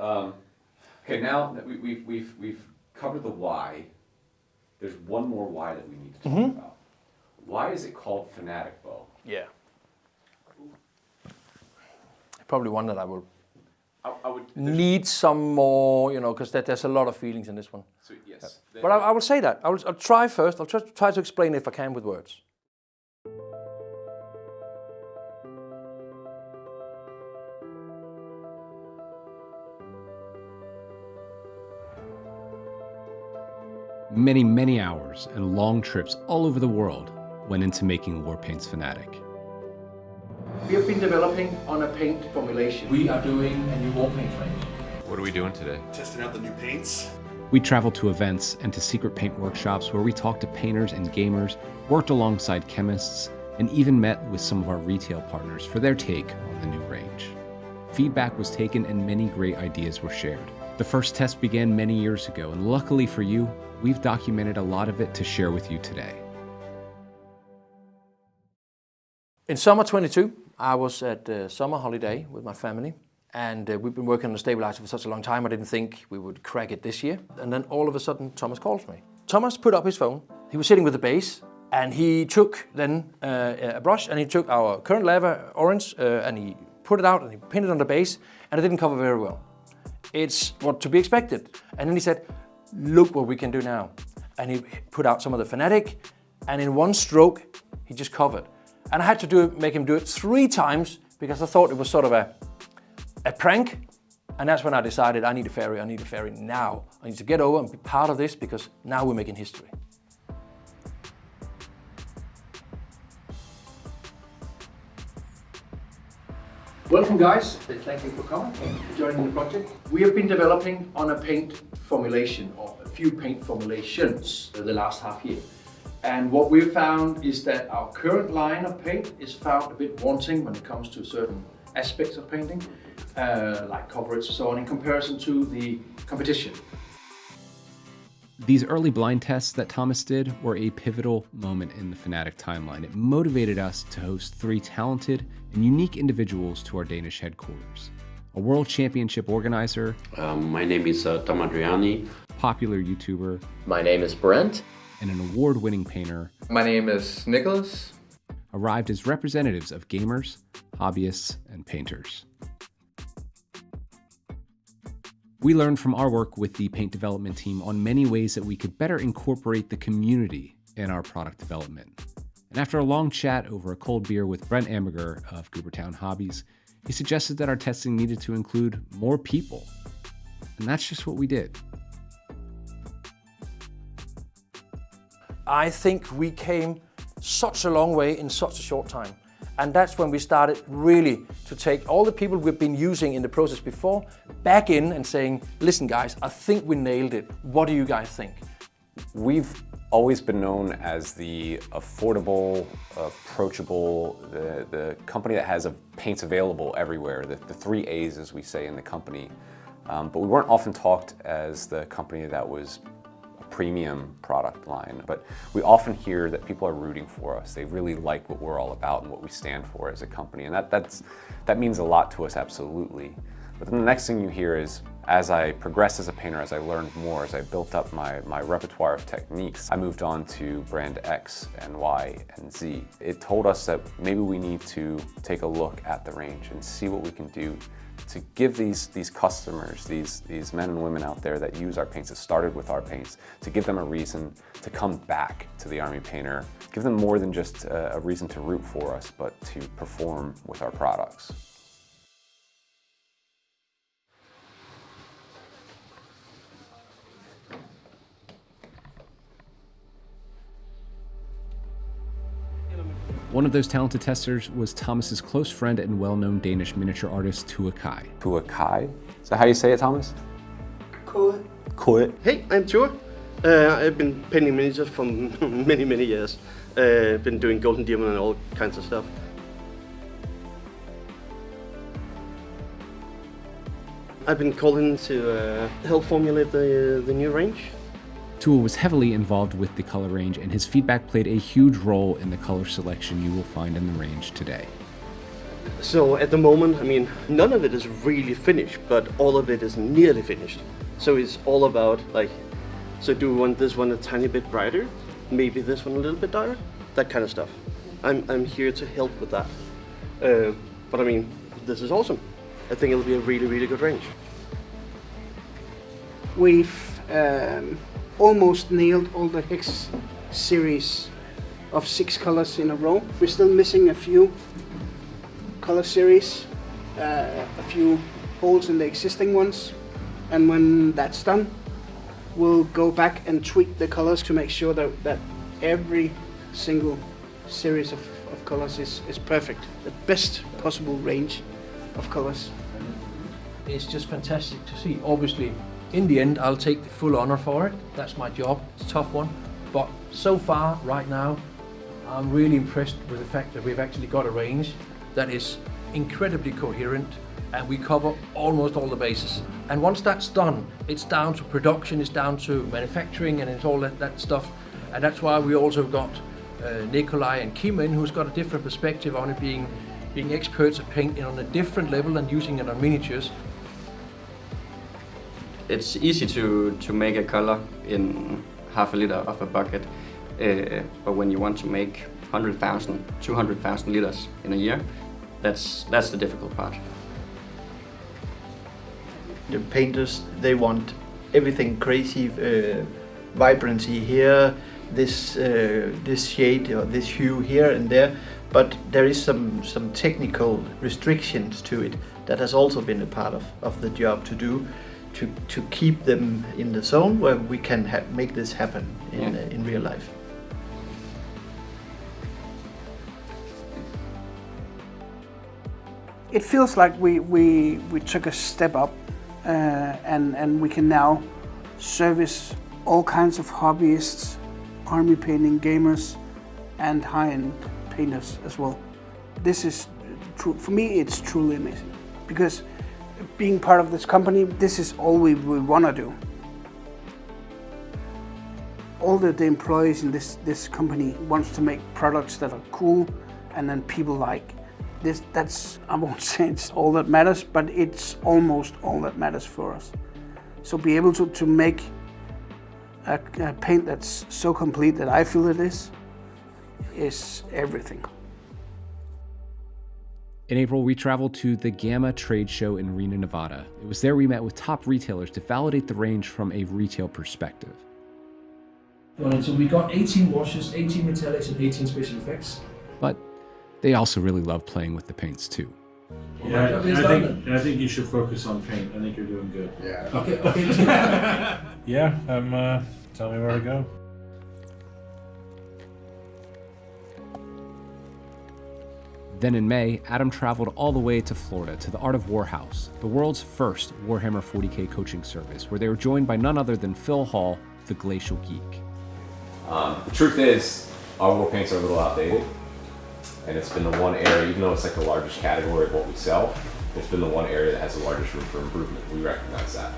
Okay, now that we've covered the why, there's one more why that we need to talk about. Why is it called Fanatic Bow? Yeah. Probably one that I would need some more, because there's a lot of feelings in this one. So yes. Yeah. But I will say that. I'll try first. I'll try to explain if I can with words. Many, many hours and long trips all over the world went into making Warpaints Fanatic. We have been developing on a paint formulation. We are doing a new Warpaints range. What are we doing today? Testing out the new paints. We traveled to events and to secret paint workshops where we talked to painters and gamers, worked alongside chemists, and even met with some of our retail partners for their take on the new range. Feedback was taken and many great ideas were shared. The first test began many years ago, and luckily for you, we've documented a lot of it to share with you today. In summer 22, I was at summer holiday with my family, and we've been working on the stabilizer for such a long time, I didn't think we would crack it this year. And then all of a sudden, Thomas calls me. Thomas put up his phone. He was sitting with the base, and he took then a brush, and he took our current lava orange, and he put it out, and he painted on the base, and it didn't cover very well. It's what to be expected. And then he said, look what we can do now. And he put out some of the Fanatic, and in one stroke, he just covered. And I had to make him do it 3 times because I thought it was sort of a prank. And that's when I decided I need a ferry now. I need to get over and be part of this because now we're making history. Welcome guys, thank you for coming, for joining the project. We have been developing on a paint formulation, or a few paint formulations the last half year. And what we've found is that our current line of paint is found a bit wanting when it comes to certain aspects of painting, like coverage and so on, in comparison to the competition. These early blind tests that Thomas did were a pivotal moment in the Fanatic timeline. It motivated us to host 3 talented and unique individuals to our Danish headquarters. A world championship organizer. My name is Tom Adriani. Popular YouTuber. My name is Brent. And an award-winning painter. My name is Nicholas. Arrived as representatives of gamers, hobbyists, and painters. We learned from our work with the paint development team on many ways that we could better incorporate the community in our product development. And after a long chat over a cold beer with Brent Amberger of Goobertown Hobbies, he suggested that our testing needed to include more people. And that's just what we did. I think we came such a long way in such a short time. And that's when we started really to take all the people we've been using in the process before back in and saying, listen guys, I think we nailed it. What do you guys think? We've always been known as the affordable, approachable, the company that has paints available everywhere, the 3 A's as we say in the company. But we weren't often talked as the company that was premium product line, but we often hear that people are rooting for us. They really like what we're all about and what we stand for as a company, and that means a lot to us, absolutely. But then the next thing you hear is, as I progressed as a painter, as I learned more, as I built up my repertoire of techniques, I moved on to brand X and Y and Z. It told us that maybe we need to take a look at the range and see what we can do to give these customers, these men and women out there that use our paints, that started with our paints, to give them a reason to come back to the Army Painter. Give them more than just a reason to root for us, but to perform with our products. One of those talented testers was Thomas's close friend and well-known Danish miniature artist, Tua Kai. Tua Kai? Is that how you say it, Thomas? Cool. Cool. Hey, I'm Tua. I've been painting miniatures for many years. Been doing Golden Demon and all kinds of stuff. I've been called in to help formulate the new range. Tua was heavily involved with the color range, and his feedback played a huge role in the color selection you will find in the range today. So at the moment, I mean, none of it is really finished, but all of it is nearly finished. So it's all about like, so do we want this one a tiny bit brighter? Maybe this one a little bit darker? That kind of stuff. I'm here to help with that. But I mean, this is awesome. I think it'll be a really, really good range. We've almost nailed all the Hex series of 6 colors in a row. We're still missing a few color series, a few holes in the existing ones, and when that's done, we'll go back and tweak the colors to make sure that every single series of colors is perfect. The best possible range of colors. It's just fantastic to see. Obviously, in the end, I'll take the full honor for it. That's my job. It's a tough one. But so far, right now, I'm really impressed with the fact that we've actually got a range that is incredibly coherent, and we cover almost all the bases. And once that's done, it's down to production, it's down to manufacturing, and it's all that stuff. And that's why we also got Nikolai and Kim in, who's got a different perspective on it, being experts at painting on a different level and using it on miniatures. It's easy to make a color in half a liter of a bucket, but when you want to make 100,000, 200,000 liters in a year, that's the difficult part. The painters, they want everything crazy, vibrancy here, this shade or this hue here and there, but there is some technical restrictions to it that has also been a part of the job to do, to keep them in the zone where we can make this happen in real life. It feels like we took a step up, and we can now service all kinds of hobbyists, army painting, gamers, and high-end painters as well. This is true for me. It's truly amazing because being part of this company, this is all we want to do. All the employees in this company wants to make products that are cool and then people like. That's, I won't say it's all that matters, but it's almost all that matters for us. So be able to make a paint that's so complete that I feel it is everything. In April, we traveled to the Gamma trade show in Reno, Nevada. It was there we met with top retailers to validate the range from a retail perspective. So we got 18 washes, 18 metallics, and 18 special effects. But they also really love playing with the paints too. Yeah, I think you should focus on paint. I think you're doing good. Yeah. Okay. Yeah, tell me where to go. Then in May, Adam traveled all the way to Florida to the Art of War House, the world's first Warhammer 40k coaching service, where they were joined by none other than Phil Hall, the Glacial Geek. The truth is, our war paints are a little outdated, and it's been the one area, even though it's like the largest category of what we sell, it's been the one area that has the largest room for improvement. We recognize that.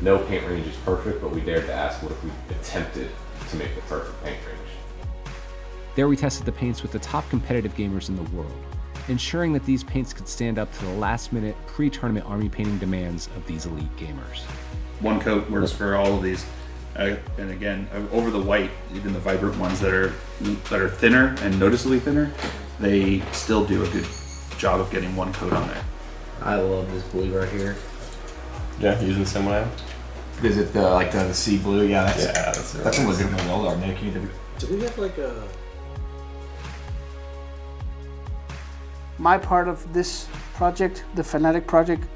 No paint range is perfect, but we dared to ask, what if we attempted to make the perfect paint range? There we tested the paints with the top competitive gamers in the world, ensuring that these paints could stand up to the last-minute pre-tournament army painting demands of these elite gamers. One coat works for all of these. And again, over the white, even the vibrant ones that are thinner and noticeably thinner, they still do a good job of getting one coat on there. I love this blue right here. Yeah, using the same way. Is it the sea blue? Yeah, that's what we're looking for. Well, Nick, you did. Do we have like a... My part of this project, the Fanatic project,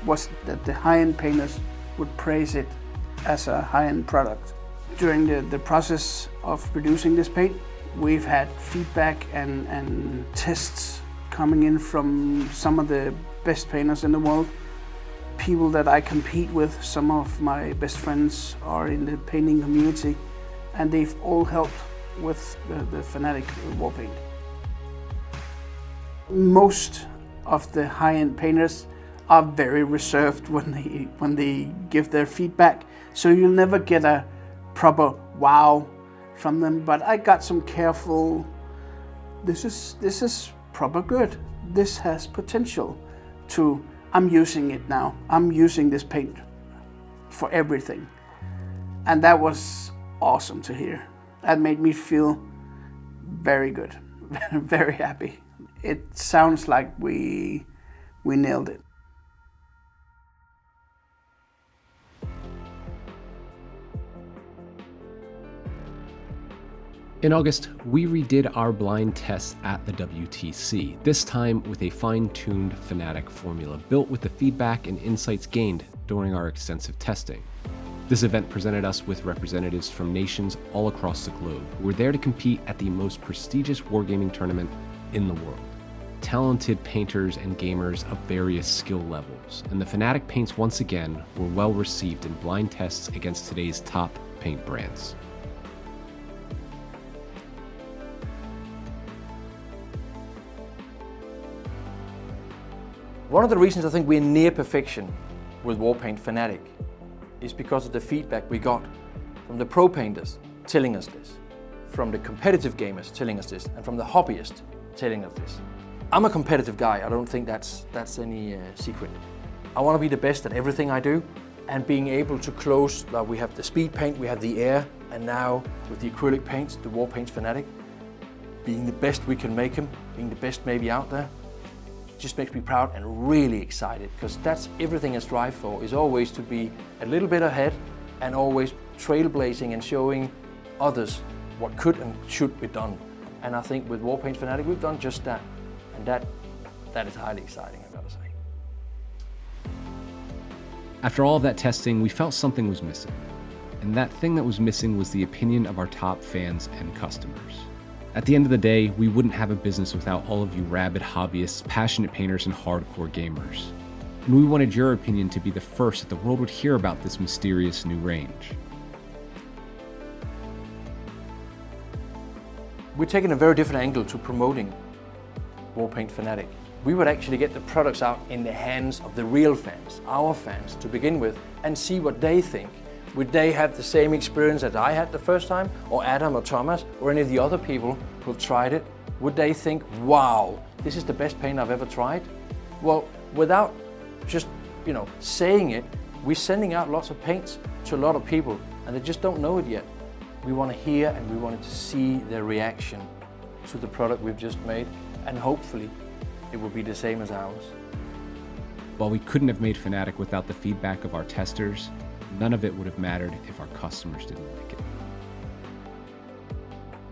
was that the high-end painters would praise it as a high-end product. During the process of producing this paint, we've had feedback and tests coming in from some of the best painters in the world, people that I compete with. Some of my best friends are in the painting community, and they've all helped with the Fanatic war paint. Most of the high-end painters are very reserved when they give their feedback, so you'll never get a proper wow from them. But I got some careful, this is proper good, this has potential to, I'm using it now. I'm using this paint for everything. And that was awesome to hear. That made me feel very good, very happy. It sounds like we nailed it. In August, we redid our blind tests at the WTC, this time with a fine-tuned Fanatic formula built with the feedback and insights gained during our extensive testing. This event presented us with representatives from nations all across the globe who were there to compete at the most prestigious wargaming tournament in the world. Talented painters and gamers of various skill levels, and the Fanatic paints once again were well received in blind tests against today's top paint brands. One of the reasons I think we're near perfection with Warpaints Fanatic is because of the feedback we got from the pro painters telling us this, from the competitive gamers telling us this, and from the hobbyists telling us this. I'm a competitive guy, I don't think that's any secret. I want to be the best at everything I do, and being able to close, we have the speed paint, we have the air, and now with the acrylic paints, the Warpaints Fanatic, being the best we can make them, being the best maybe out there, just makes me proud and really excited, because that's everything I strive for, is always to be a little bit ahead and always trailblazing and showing others what could and should be done. And I think with Warpaints Fanatic we've done just that, and that is highly exciting, I've got to say. After all of that testing, we felt something was missing. And that thing that was missing was the opinion of our top fans and customers. At the end of the day, we wouldn't have a business without all of you rabid hobbyists, passionate painters, and hardcore gamers. And we wanted your opinion to be the first that the world would hear about this mysterious new range. We're taking a very different angle to promoting Warpaints Fanatic. We would actually get the products out in the hands of the real fans, our fans, to begin with, and see what they think. Would they have the same experience as I had the first time, or Adam or Thomas, or any of the other people who've tried it? Would they think, wow, this is the best paint I've ever tried? Well, without just, saying it, we're sending out lots of paints to a lot of people, and they just don't know it yet. We want to hear and we wanted to see their reaction to the product we've just made, and hopefully it will be the same as ours. While we couldn't have made Fanatic without the feedback of our testers, none of it would have mattered if our customers didn't like it.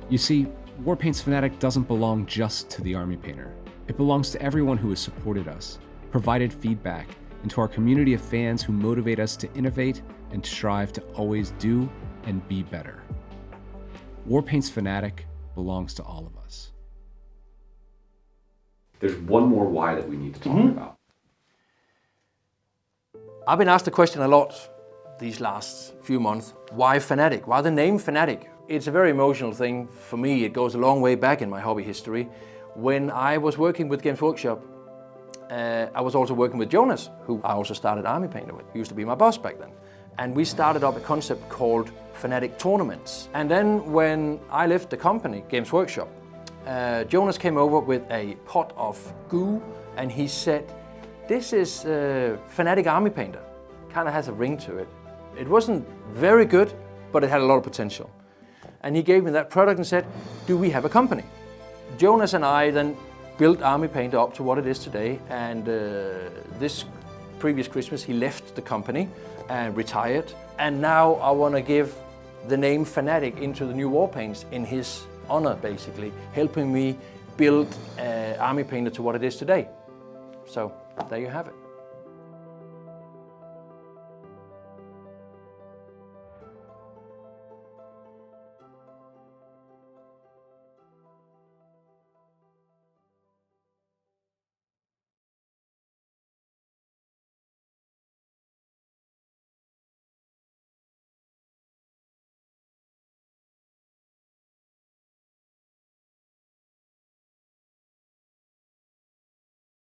You see, Warpaints Fanatic doesn't belong just to the army painter. It belongs to everyone who has supported us, provided feedback, and to our community of fans who motivate us to innovate and strive to always do and be better. Warpaints Fanatic belongs to all of us. There's one more why that we need to talk about. I've been asked the question a lot these last few months. Why Fanatic? Why the name Fanatic? It's a very emotional thing for me. It goes a long way back in my hobby history. When I was working with Games Workshop, I was also working with Jonas, who I also started Army Painter with. He used to be my boss back then. And we started up a concept called Fanatic Tournaments. And then when I left the company, Games Workshop, Jonas came over with a pot of goo, and he said, this is Fanatic Army Painter. Kind of has a ring to it. It wasn't very good, but it had a lot of potential. And he gave me that product and said, do we have a company? Jonas and I then built Army Painter up to what it is today, and this previous Christmas he left the company and retired, and now I want to give the name Fanatic into the new Warpaints in his honor, basically, helping me build Army Painter to what it is today. So there you have it.